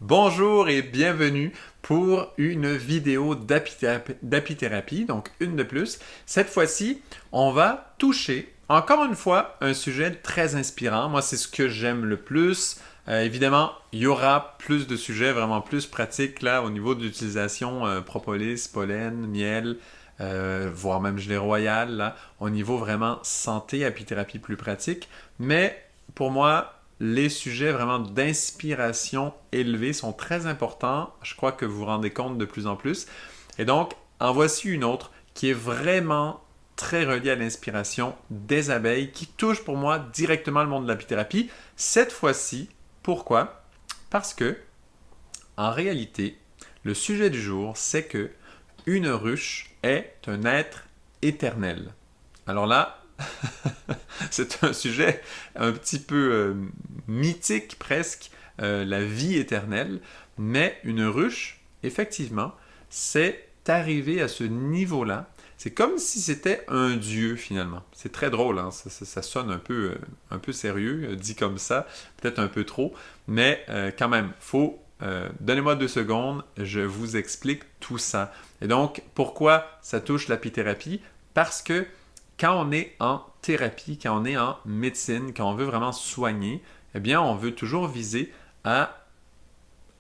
Bonjour et bienvenue pour une vidéo d'apithérapie, donc une de plus. Cette fois-ci, on va toucher, encore une fois, un sujet très inspirant. Moi, c'est ce que j'aime le plus. Évidemment, il y aura plus de sujets vraiment plus pratiques là au niveau de l'utilisation propolis, pollen, miel, voire même gelée royale, là, au niveau vraiment santé, apithérapie plus pratique. Mais pour moi, les sujets vraiment d'inspiration élevée sont très importants. Je crois que vous vous rendez compte de plus en plus. Et donc, en voici une autre qui est vraiment très reliée à l'inspiration des abeilles, qui touche pour moi directement le monde de l'apithérapie. Cette fois-ci, pourquoi? Parce que, en réalité, le sujet du jour, c'est que une ruche est un être éternel. Alors là, c'est un sujet un petit peu mythique presque, la vie éternelle, mais une ruche, effectivement, c'est arrivé à ce niveau-là. C'est comme si c'était un dieu finalement. C'est très drôle, hein? Ça sonne un peu sérieux, dit comme ça, peut-être un peu trop, mais quand même, faut... donnez-moi 2 secondes, je vous explique tout ça. Et donc, pourquoi ça touche l'apithérapie? Parce que quand on est en thérapie, quand on est en médecine, quand on veut vraiment soigner, eh bien, on veut toujours viser à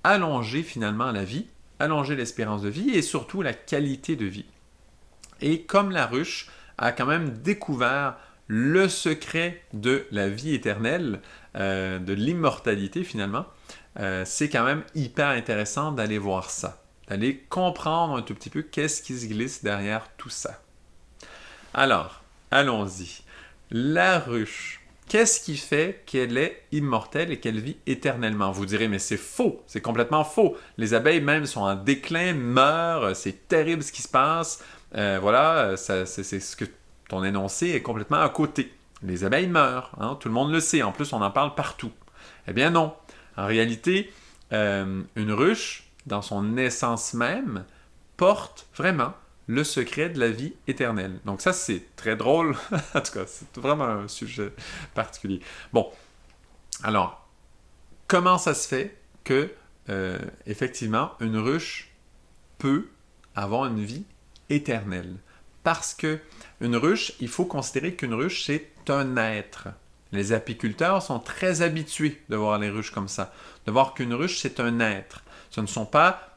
allonger finalement la vie, allonger l'espérance de vie et surtout la qualité de vie. Et comme la ruche a quand même découvert le secret de la vie éternelle, de l'immortalité finalement, c'est quand même hyper intéressant d'aller voir ça, d'aller comprendre un tout petit peu qu'est-ce qui se glisse derrière tout ça. Alors, allons-y. La ruche. Qu'est-ce qui fait qu'elle est immortelle et qu'elle vit éternellement? Vous direz, mais c'est faux, c'est complètement faux. Les abeilles même sont en déclin, meurent, c'est terrible ce qui se passe. Voilà, c'est ce que ton énoncé est complètement à côté. Les abeilles meurent, hein, tout le monde le sait, en plus on en parle partout. Eh bien non, en réalité, une ruche, dans son essence même, porte vraiment le secret de la vie éternelle. Donc ça, c'est très drôle. En tout cas, c'est vraiment un sujet particulier. Bon, alors, comment ça se fait que, effectivement, une ruche peut avoir une vie éternelle? Parce que une ruche, il faut considérer qu'une ruche, c'est un être. Les apiculteurs sont très habitués de voir les ruches comme ça, de voir qu'une ruche, c'est un être. Ce ne sont pas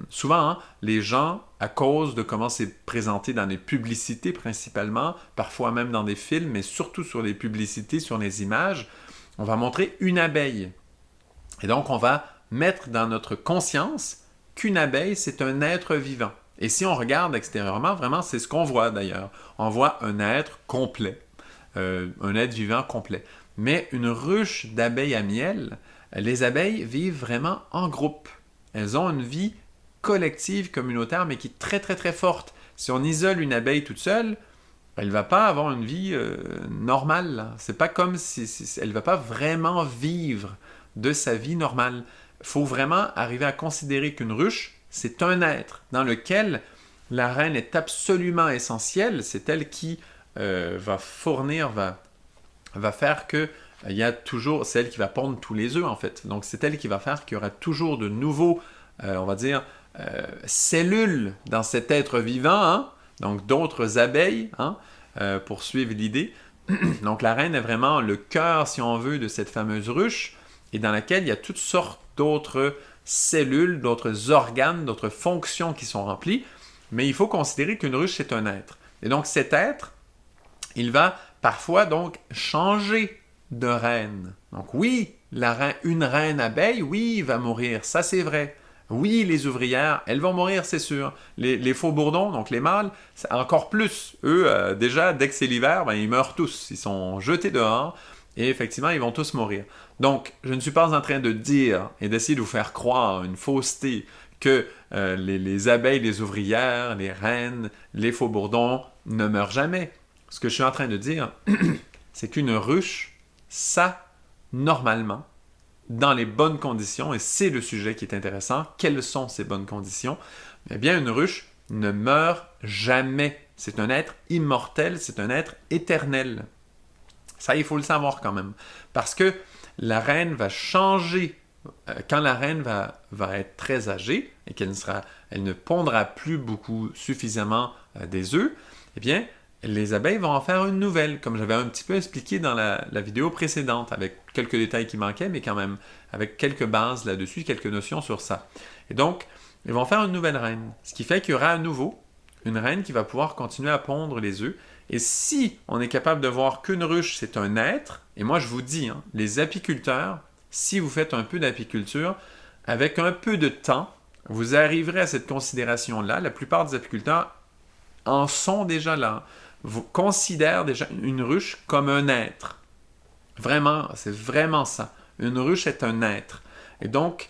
souvent, hein, les gens, à cause de comment c'est présenté dans les publicités principalement, parfois même dans des films, mais surtout sur les publicités, sur les images, on va montrer une abeille. Et donc, on va mettre dans notre conscience qu'une abeille, c'est un être vivant. Et si on regarde extérieurement, vraiment, c'est ce qu'on voit d'ailleurs. On voit un être complet, un être vivant complet. Mais une ruche d'abeilles à miel, les abeilles vivent vraiment en groupe. Elles ont une vie collective, communautaire, mais qui est très, très, très forte. Si on isole une abeille toute seule, elle ne va pas avoir une vie normale. C'est pas comme si elle ne va pas vraiment vivre de sa vie normale. Il faut vraiment arriver à considérer qu'une ruche, c'est un être dans lequel la reine est absolument essentielle. C'est elle qui va fournir, va faire que il y a toujours, c'est elle qui va pondre tous les œufs en fait. Donc c'est elle qui va faire qu'il y aura toujours de nouveaux, on va dire, cellules dans cet être vivant, hein? Donc d'autres abeilles, hein? Pour suivre l'idée. Donc la reine est vraiment le cœur, si on veut, de cette fameuse ruche, et dans laquelle il y a toutes sortes d'autres cellules, d'autres organes, d'autres fonctions qui sont remplies. Mais il faut considérer qu'une ruche, c'est un être. Et donc cet être, il va parfois donc changer de reine. Donc oui, une reine abeille, oui, va mourir, ça c'est vrai. Oui, les ouvrières, elles vont mourir, c'est sûr. Les faux bourdons, donc les mâles, encore plus. Eux, déjà, dès que c'est l'hiver, ben, ils meurent tous. Ils sont jetés dehors et effectivement, ils vont tous mourir. Donc, je ne suis pas en train de dire et d'essayer de vous faire croire une fausseté que les abeilles, les ouvrières, les reines, les faux bourdons ne meurent jamais. Ce que je suis en train de dire, c'est qu'une ruche, ça, normalement, dans les bonnes conditions, et c'est le sujet qui est intéressant, quelles sont ces bonnes conditions? Eh bien, une ruche ne meurt jamais. C'est un être immortel, c'est un être éternel. Ça, il faut le savoir quand même. Parce que la reine va changer quand la reine va être très âgée et elle ne pondra plus suffisamment des œufs, eh bien, les abeilles vont en faire une nouvelle, comme j'avais un petit peu expliqué dans la vidéo précédente, avec quelques détails qui manquaient, mais quand même avec quelques bases là-dessus, quelques notions sur ça. Et donc, ils vont faire une nouvelle reine, ce qui fait qu'il y aura à nouveau une reine qui va pouvoir continuer à pondre les œufs. Et si on est capable de voir qu'une ruche, c'est un être, et moi je vous dis, hein, les apiculteurs, si vous faites un peu d'apiculture, avec un peu de temps, vous arriverez à cette considération-là. La plupart des apiculteurs en sont déjà là. Vous considèrent déjà une ruche comme un être. Vraiment, c'est vraiment ça. Une ruche est un être. Et donc,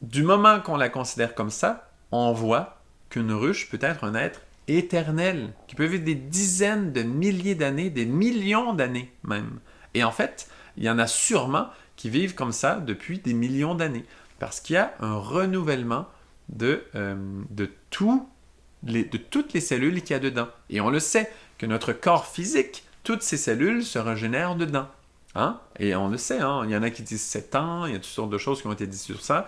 du moment qu'on la considère comme ça, on voit qu'une ruche peut être un être éternel, qui peut vivre des dizaines de milliers d'années, des millions d'années même. Et en fait, il y en a sûrement qui vivent comme ça depuis des millions d'années, parce qu'il y a un renouvellement de toutes les cellules qu'il y a dedans. Et on le sait, que notre corps physique, toutes ces cellules se régénèrent dedans. Hein? Et on le sait, hein? Il y en a qui disent 7 ans, il y a toutes sortes de choses qui ont été dites sur ça.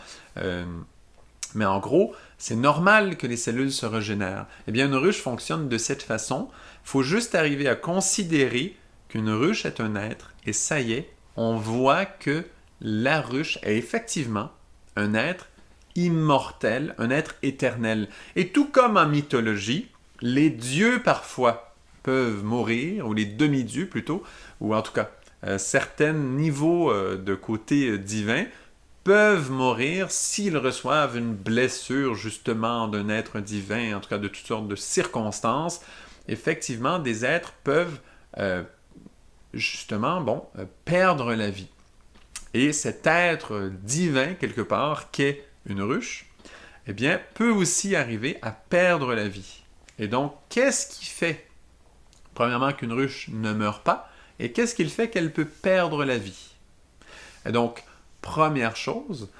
Mais en gros, c'est normal que les cellules se régénèrent. Eh bien, une ruche fonctionne de cette façon. Il faut juste arriver à considérer qu'une ruche est un être, et ça y est, on voit que la ruche est effectivement un être immortel, un être éternel. Et tout comme en mythologie, les dieux parfois peuvent mourir, ou les demi-dieux plutôt, ou en tout cas, certains niveaux de côté divin peuvent mourir s'ils reçoivent une blessure justement d'un être divin, en tout cas de toutes sortes de circonstances. Effectivement, des êtres peuvent justement perdre la vie. Et cet être divin, quelque part, qu'est une ruche, eh bien, peut aussi arriver à perdre la vie. Et donc, qu'est-ce qui fait, premièrement, qu'une ruche ne meurt pas, et qu'est-ce qui fait qu'elle peut perdre la vie? Et donc, première chose,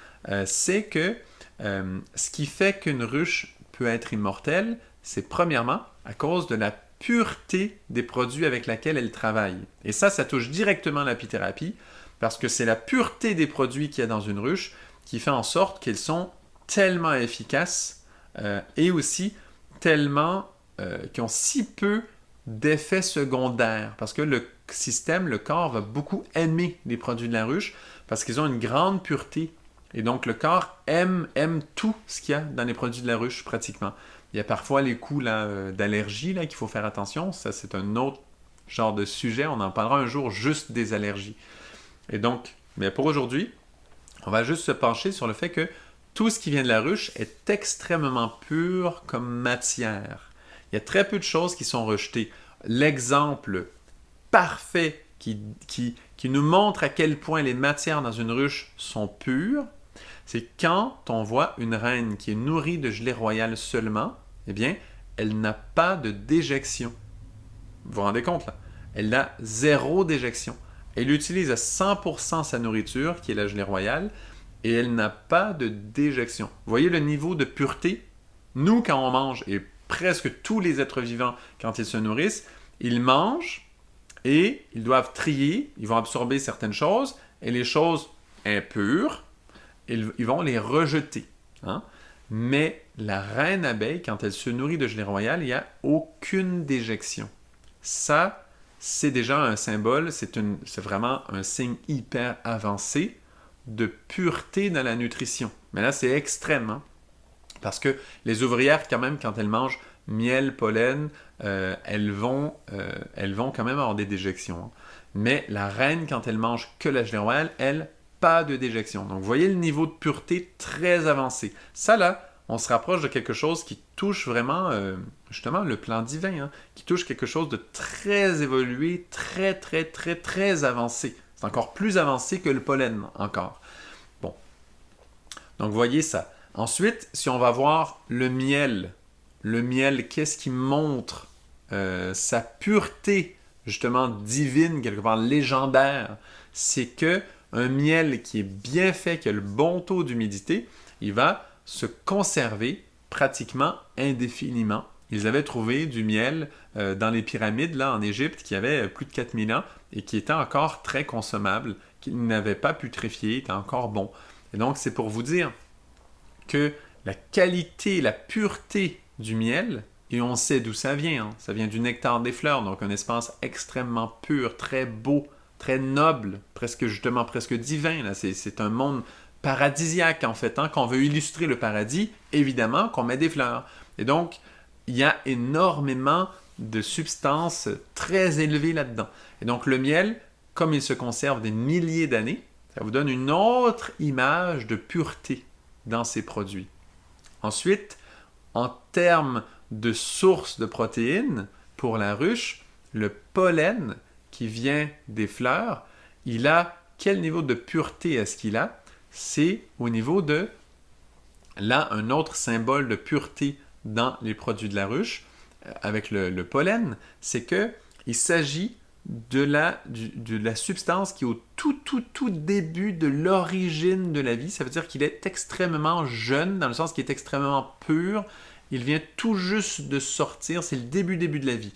c'est que ce qui fait qu'une ruche peut être immortelle, c'est premièrement à cause de la pureté des produits avec lesquels elle travaille. Et ça touche directement l'apithérapie, parce que c'est la pureté des produits qu'il y a dans une ruche qui fait en sorte qu'ils sont tellement efficaces et aussi tellement qui ont si peu d'effets secondaires. Parce que le corps va beaucoup aimer les produits de la ruche parce qu'ils ont une grande pureté. Et donc le corps aime tout ce qu'il y a dans les produits de la ruche pratiquement. Il y a parfois les coups d'allergie qu'il faut faire attention. Ça, c'est un autre genre de sujet. On en parlera un jour juste des allergies. Et donc, mais pour aujourd'hui, on va juste se pencher sur le fait que tout ce qui vient de la ruche est extrêmement pur comme matière. Il y a très peu de choses qui sont rejetées. L'exemple parfait qui nous montre à quel point les matières dans une ruche sont pures, c'est quand on voit une reine qui est nourrie de gelée royale seulement, eh bien, elle n'a pas de déjection. Vous vous rendez compte, là? Elle a 0 déjection. Elle utilise à 100% sa nourriture, qui est la gelée royale, et elle n'a pas de déjection. Vous voyez le niveau de pureté? Nous, quand on mange, et presque tous les êtres vivants, quand ils se nourrissent, ils mangent et ils doivent trier, ils vont absorber certaines choses, et les choses impures, ils vont les rejeter. Hein? Mais la reine abeille, quand elle se nourrit de gelée royale, il n'y a aucune déjection. Ça, c'est déjà un symbole, c'est vraiment un signe hyper avancé de pureté dans la nutrition. Mais là, c'est extrême, hein? Parce que les ouvrières, quand même, quand elles mangent miel, pollen, elles vont quand même avoir des déjections. Hein. Mais la reine, quand elle mange que la gelée royale, elle, pas de déjection. Donc, vous voyez le niveau de pureté très avancé. Ça, là, on se rapproche de quelque chose qui touche vraiment, justement, le plan divin, hein, qui touche quelque chose de très évolué, très, très, très, très avancé. C'est encore plus avancé que le pollen, encore. Bon. Donc, voyez ça. Ensuite, si on va voir le miel, qu'est-ce qui montre sa pureté, justement, divine, quelque part légendaire? C'est que un miel qui est bien fait, qui a le bon taux d'humidité, il va se conserver pratiquement indéfiniment. Ils avaient trouvé du miel dans les pyramides, là, en Égypte, qui avait plus de 4000 ans et qui était encore très consommable, qui n'avait pas putréfié, était encore bon. Et donc, c'est pour vous dire que la qualité, la pureté du miel, et on sait d'où ça vient, hein. Ça vient du nectar des fleurs, donc un espace extrêmement pur, très beau, très noble, presque divin. Là. C'est un monde paradisiaque en fait. Hein. Quand on veut illustrer le paradis, évidemment qu'on met des fleurs. Et donc, il y a énormément de substances très élevées là-dedans. Et donc, le miel, comme il se conserve des milliers d'années, ça vous donne une autre image de pureté dans ces produits. Ensuite, en termes de source de protéines, pour la ruche, le pollen qui vient des fleurs, il a quel niveau de pureté est-ce qu'il a? C'est au niveau de, là, un autre symbole de pureté dans les produits de la ruche, avec le pollen, c'est qu'il s'agit de la substance qui est au tout début de l'origine de la vie. Ça veut dire qu'il est extrêmement jeune, dans le sens qu'il est extrêmement pur. Il vient tout juste de sortir, c'est le début de la vie.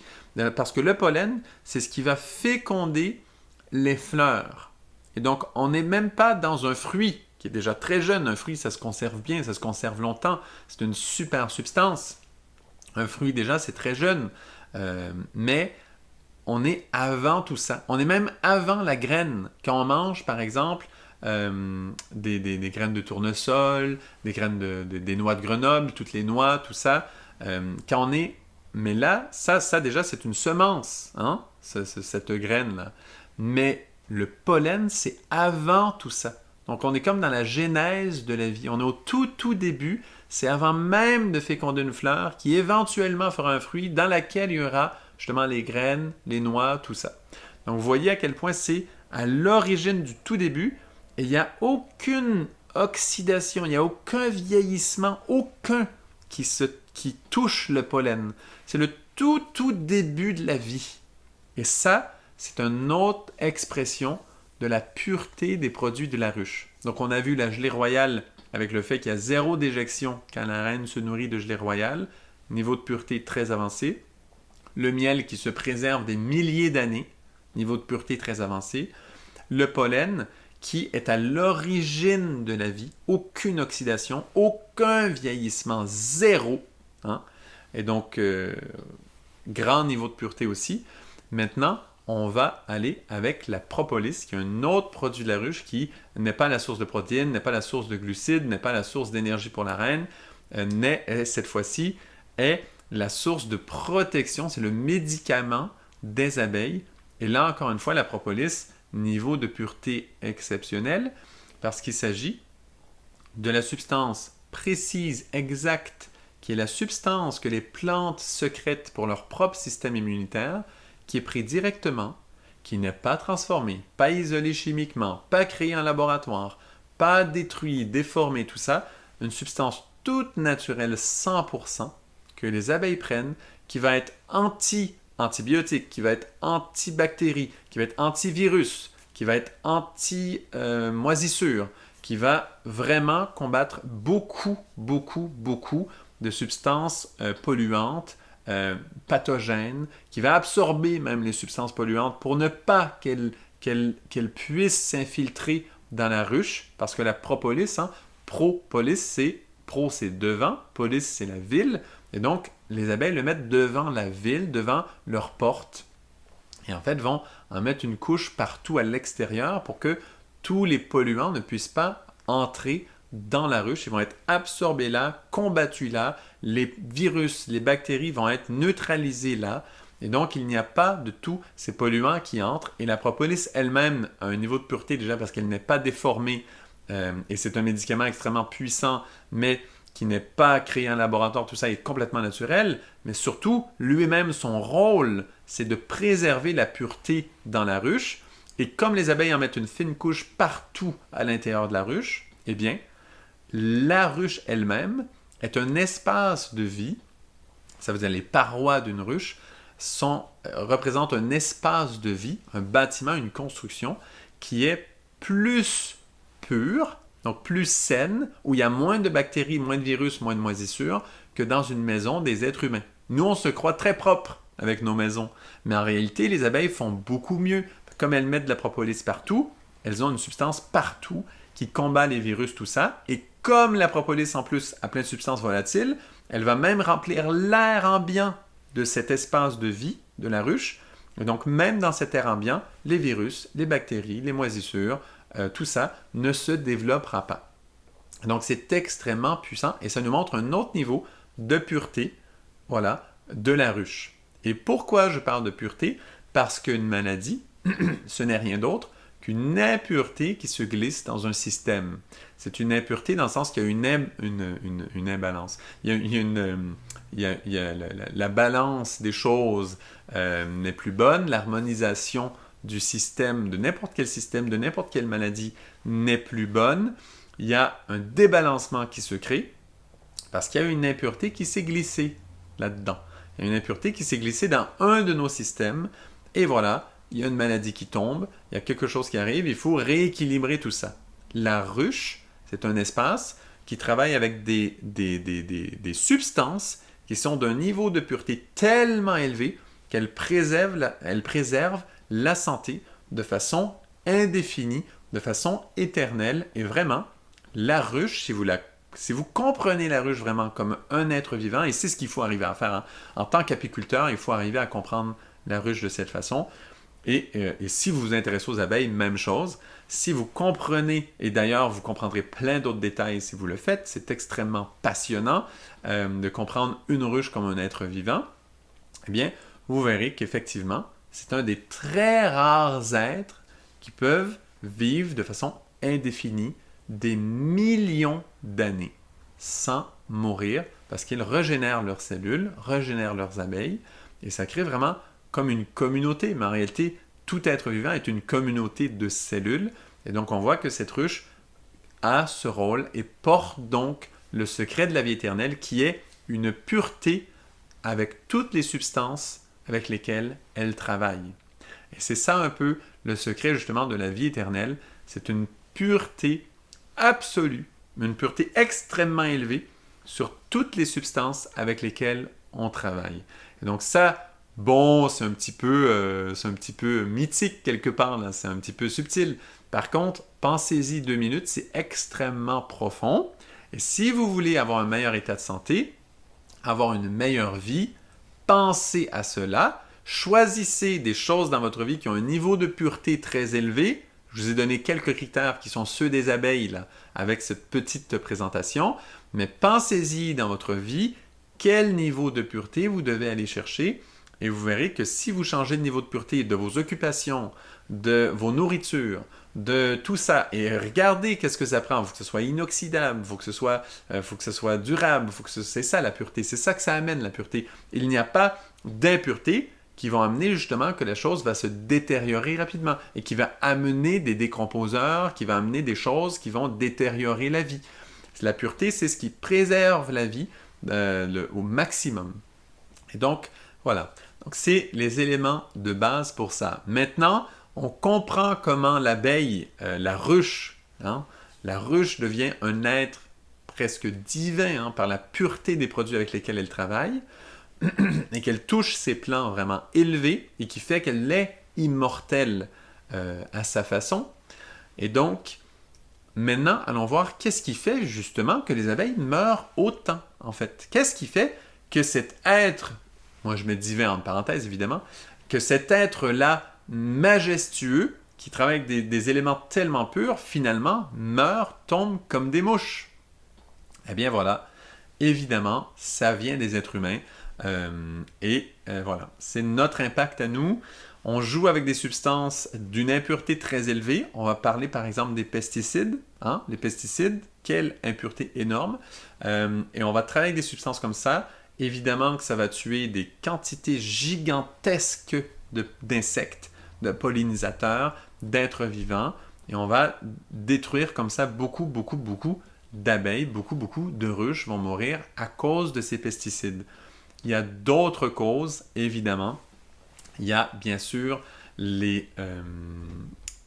Parce que le pollen, c'est ce qui va féconder les fleurs. Et donc, on n'est même pas dans un fruit qui est déjà très jeune. Un fruit, ça se conserve bien, ça se conserve longtemps. C'est une super substance. Un fruit, déjà, c'est très jeune. Mais on est avant tout ça. On est même avant la graine. Quand on mange, par exemple, des graines de tournesol, des graines des noix de Grenoble, toutes les noix, tout ça. Quand on est... Mais là, ça déjà, c'est une semence, hein? Cette graine-là. Mais le pollen, c'est avant tout ça. Donc, on est comme dans la genèse de la vie. On est au tout début. C'est avant même de féconder une fleur qui éventuellement fera un fruit dans laquelle il y aura justement les graines, les noix, tout ça. Donc, vous voyez à quel point c'est à l'origine du tout début. Et il n'y a aucune oxydation, il n'y a aucun vieillissement, aucun qui touche le pollen. C'est le tout début de la vie. Et ça, c'est une autre expression de la pureté des produits de la ruche. Donc, on a vu la gelée royale avec le fait qu'il y a 0 déjection quand la reine se nourrit de gelée royale, niveau de pureté très avancé. Le miel qui se préserve des milliers d'années, niveau de pureté très avancé. Le pollen qui est à l'origine de la vie, aucune oxydation, aucun vieillissement, 0. Hein? Et donc, grand niveau de pureté aussi. Maintenant, on va aller avec la propolis, qui est un autre produit de la ruche qui n'est pas la source de protéines, n'est pas la source de glucides, n'est pas la source d'énergie pour la reine, cette fois-ci, est la source de protection, c'est le médicament des abeilles. Et là, encore une fois, la propolis, niveau de pureté exceptionnel, parce qu'il s'agit de la substance précise, exacte, qui est la substance que les plantes sécrètent pour leur propre système immunitaire, qui est pris directement, qui n'est pas transformé, pas isolé chimiquement, pas créé en laboratoire, pas détruit, déformé, tout ça, une substance toute naturelle 100% que les abeilles prennent, qui va être antibiotique, qui va être antibactérie, qui va être antivirus, qui va être anti-moisissure, qui va vraiment combattre beaucoup de substances polluantes, pathogènes, qui va absorber même les substances polluantes pour ne pas qu'elles puissent s'infiltrer dans la ruche, parce que la propolis, hein, propolis, pro c'est devant, polis c'est la ville, et donc les abeilles le mettent devant la ville, devant leur porte, et en fait vont en mettre une couche partout à l'extérieur pour que tous les polluants ne puissent pas entrer dans la ruche, ils vont être absorbés là, combattus là, les virus, les bactéries vont être neutralisés là, et donc il n'y a pas de tous ces polluants qui entrent, et la propolis elle-même a un niveau de pureté déjà parce qu'elle n'est pas déformée, et c'est un médicament extrêmement puissant, mais qui n'est pas créé en laboratoire, tout ça est complètement naturel, mais surtout, lui-même, son rôle, c'est de préserver la pureté dans la ruche, et comme les abeilles en mettent une fine couche partout à l'intérieur de la ruche, eh bien, la ruche elle-même est un espace de vie, ça veut dire les parois d'une ruche représentent un espace de vie, un bâtiment, une construction qui est plus pure, donc plus saine, où il y a moins de bactéries, moins de virus, moins de moisissures que dans une maison des êtres humains. Nous, on se croit très propre avec nos maisons, mais en réalité, les abeilles font beaucoup mieux. Comme elles mettent de la propolis partout, elles ont une substance partout qui combat les virus, tout ça. Et comme la propolis en plus a plein de substances volatiles, elle va même remplir l'air ambiant de cet espace de vie de la ruche. Et donc même dans cet air ambiant, les virus, les bactéries, les moisissures, tout ça ne se développera pas. Donc c'est extrêmement puissant et ça nous montre un autre niveau de pureté, voilà, de la ruche. Et pourquoi je parle de pureté? Parce qu'une maladie, ce n'est rien d'autre qu'une impureté qui se glisse dans un système. C'est une impureté dans le sens qu'il y a une imbalance. La balance des choses n'est plus bonne, l'harmonisation du système, de n'importe quel système, de n'importe quelle maladie n'est plus bonne. Il y a un débalancement qui se crée parce qu'il y a une impureté qui s'est glissée là-dedans. Il y a une impureté qui s'est glissée dans un de nos systèmes et voilà, il y a une maladie qui tombe, il y a quelque chose qui arrive, il faut rééquilibrer tout ça. La ruche, c'est un espace qui travaille avec des substances qui sont d'un niveau de pureté tellement élevé qu'elles préservent la santé de façon indéfinie, de façon éternelle. Et vraiment, la ruche, si vous comprenez la ruche vraiment comme un être vivant, et c'est ce qu'il faut arriver à faire, hein. En tant qu'apiculteur, il faut arriver à comprendre la ruche de cette façon. Et si vous vous intéressez aux abeilles, même chose. Si vous comprenez, et d'ailleurs vous comprendrez plein d'autres détails si vous le faites, c'est extrêmement passionnant de comprendre une ruche comme un être vivant, eh bien, vous verrez qu'effectivement, c'est un des très rares êtres qui peuvent vivre de façon indéfinie des millions d'années sans mourir parce qu'ils régénèrent leurs cellules, régénèrent leurs abeilles, et ça crée vraiment comme une communauté, mais en réalité, tout être vivant est une communauté de cellules, et donc on voit que cette ruche a ce rôle et porte donc le secret de la vie éternelle qui est une pureté avec toutes les substances avec lesquelles elle travaille. Et c'est ça un peu le secret justement de la vie éternelle, c'est une pureté absolue, une pureté extrêmement élevée sur toutes les substances avec lesquelles on travaille. Et donc ça, bon, c'est un petit peu mythique quelque part, là. C'est un petit peu subtil. Par contre, pensez-y 2 minutes, c'est extrêmement profond. Et si vous voulez avoir un meilleur état de santé, avoir une meilleure vie, pensez à cela. Choisissez des choses dans votre vie qui ont un niveau de pureté très élevé. Je vous ai donné quelques critères qui sont ceux des abeilles, là, avec cette petite présentation. Mais pensez-y dans votre vie, quel niveau de pureté vous devez aller chercher. Et vous verrez que si vous changez de niveau de pureté de vos occupations, de vos nourritures, de tout ça, et regardez qu'est-ce que ça prend. Il faut que ce soit inoxydable, il faut que ce soit durable, c'est ça la pureté, c'est ça que ça amène la pureté. Il n'y a pas d'impureté qui vont amener justement que la chose va se détériorer rapidement et qui va amener des décomposeurs, qui va amener des choses qui vont détériorer la vie. La pureté, c'est ce qui préserve la vie au maximum. Et donc, voilà. Donc, c'est les éléments de base pour ça. Maintenant, on comprend comment l'abeille, la ruche, hein, la ruche devient un être presque divin par la pureté des produits avec lesquels elle travaille et qu'elle touche ces plans vraiment élevés et qui fait qu'elle est immortelle à sa façon. Et donc, maintenant, allons voir qu'est-ce qui fait justement que les abeilles meurent autant, en fait. Qu'est-ce qui fait que cet être, moi je mets divin en parenthèse évidemment, que cet être-là majestueux, qui travaille avec des éléments tellement purs, finalement meurt, tombe comme des mouches. Eh bien voilà, évidemment, ça vient des êtres humains. Voilà, c'est notre impact à nous. On joue avec des substances d'une impureté très élevée. On va parler par exemple des pesticides. Hein? Les pesticides, quelle impureté énorme. Et on va travailler avec des substances comme ça. Évidemment que ça va tuer des quantités gigantesques d'insectes, de pollinisateurs, d'êtres vivants. Et on va détruire comme ça beaucoup d'abeilles, beaucoup de ruches vont mourir à cause de ces pesticides. Il y a d'autres causes, évidemment. Il y a bien sûr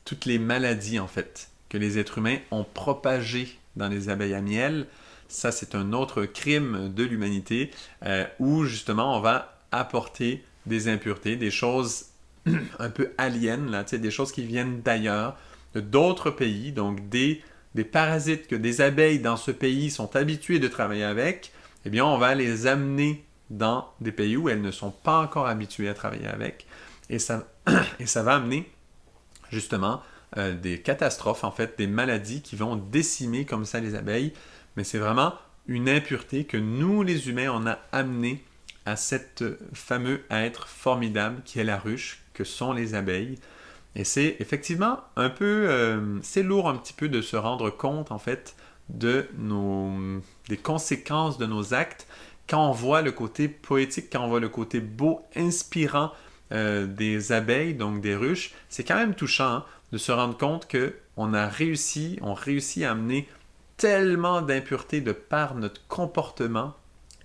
toutes les maladies, en fait, que les êtres humains ont propagées dans les abeilles à miel. Ça, c'est un autre crime de l'humanité où, justement, on va apporter des impuretés, des choses un peu aliens, là, des choses qui viennent d'ailleurs, d'autres pays, donc des des parasites que des abeilles dans ce pays sont habituées de travailler avec, eh bien, on va les amener dans des pays où elles ne sont pas encore habituées à travailler avec. Et ça, et ça va amener justement des catastrophes, en fait, des maladies qui vont décimer comme ça les abeilles. Mais c'est vraiment une impureté que nous, les humains, on a amené à cet fameux être formidable qui est la ruche, que sont les abeilles. Et c'est effectivement un peu, c'est lourd un petit peu de se rendre compte, en fait, des conséquences de nos actes quand on voit le côté poétique, quand on voit le côté beau, inspirant des abeilles, donc des ruches. C'est quand même touchant hein, de se rendre compte qu'on réussit à amener tellement d'impuretés de par notre comportement.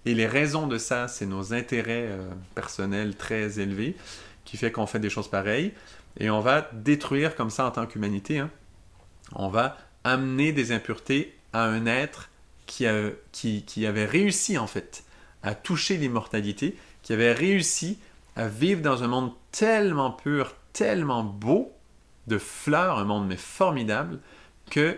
Et les raisons de ça, c'est nos intérêts personnels très élevés qui fait qu'on fait des choses pareilles. Et on va détruire comme ça en tant qu'humanité. Hein, on va amener des impuretés à un être qui avait réussi en fait à toucher l'immortalité, qui avait réussi à vivre dans un monde tellement pur, tellement beau, de fleurs, un monde mais formidable, que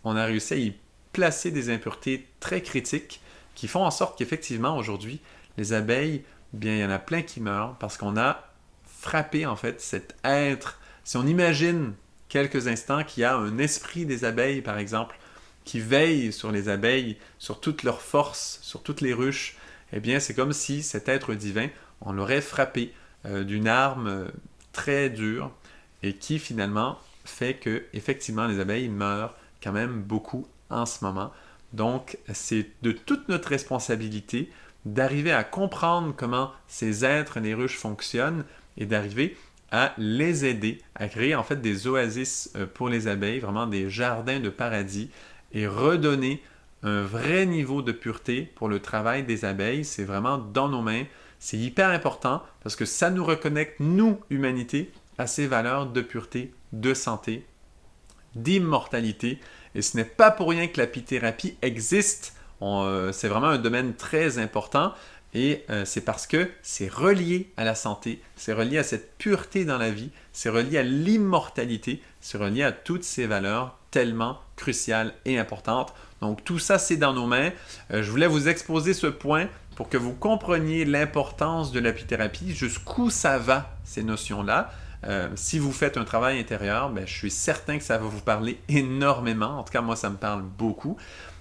on a réussi à y placer des impuretés très critiques qui font en sorte qu'effectivement aujourd'hui, les abeilles, bien il y en a plein qui meurent parce qu'on a frappé en fait cet être. Si on imagine quelques instants qu'il y a un esprit des abeilles par exemple, qui veille sur les abeilles, sur toute leur force, sur toutes les ruches, eh bien c'est comme si cet être divin, on l'aurait frappé d'une arme très dure et qui finalement fait que effectivement les abeilles meurent quand même beaucoup en ce moment. Donc c'est de toute notre responsabilité d'arriver à comprendre comment ces êtres, les ruches fonctionnent et d'arriver à les aider à créer en fait des oasis pour les abeilles, vraiment des jardins de paradis et redonner un vrai niveau de pureté pour le travail des abeilles. C'est vraiment dans nos mains. C'est hyper important parce que ça nous reconnecte, nous, humanité, à ces valeurs de pureté, de santé, d'immortalité. Et ce n'est pas pour rien que l'apithérapie existe. C'est vraiment un domaine très important et c'est parce que c'est relié à la santé, c'est relié à cette pureté dans la vie, c'est relié à l'immortalité, c'est relié à toutes ces valeurs tellement cruciales et importantes. Donc tout ça, c'est dans nos mains. Je voulais vous exposer ce point pour que vous compreniez l'importance de l'apithérapie, jusqu'où ça va, ces notions-là. Si vous faites un travail intérieur, ben, je suis certain que ça va vous parler énormément. En tout cas, moi, ça me parle beaucoup.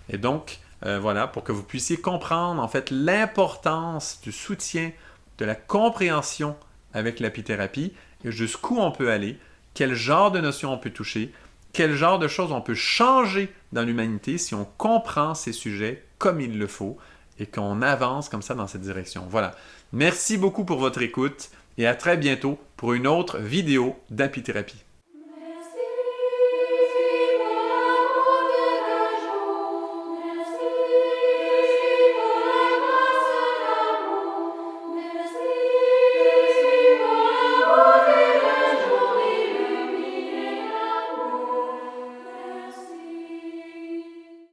Et donc, voilà, pour que vous puissiez comprendre en fait l'importance du soutien, de la compréhension avec l'apithérapie et jusqu'où on peut aller, quel genre de notions on peut toucher, quel genre de choses on peut changer dans l'humanité si on comprend ces sujets comme il le faut et qu'on avance comme ça dans cette direction. Voilà. Merci beaucoup pour votre écoute et à très bientôt pour une autre vidéo d'apithérapie.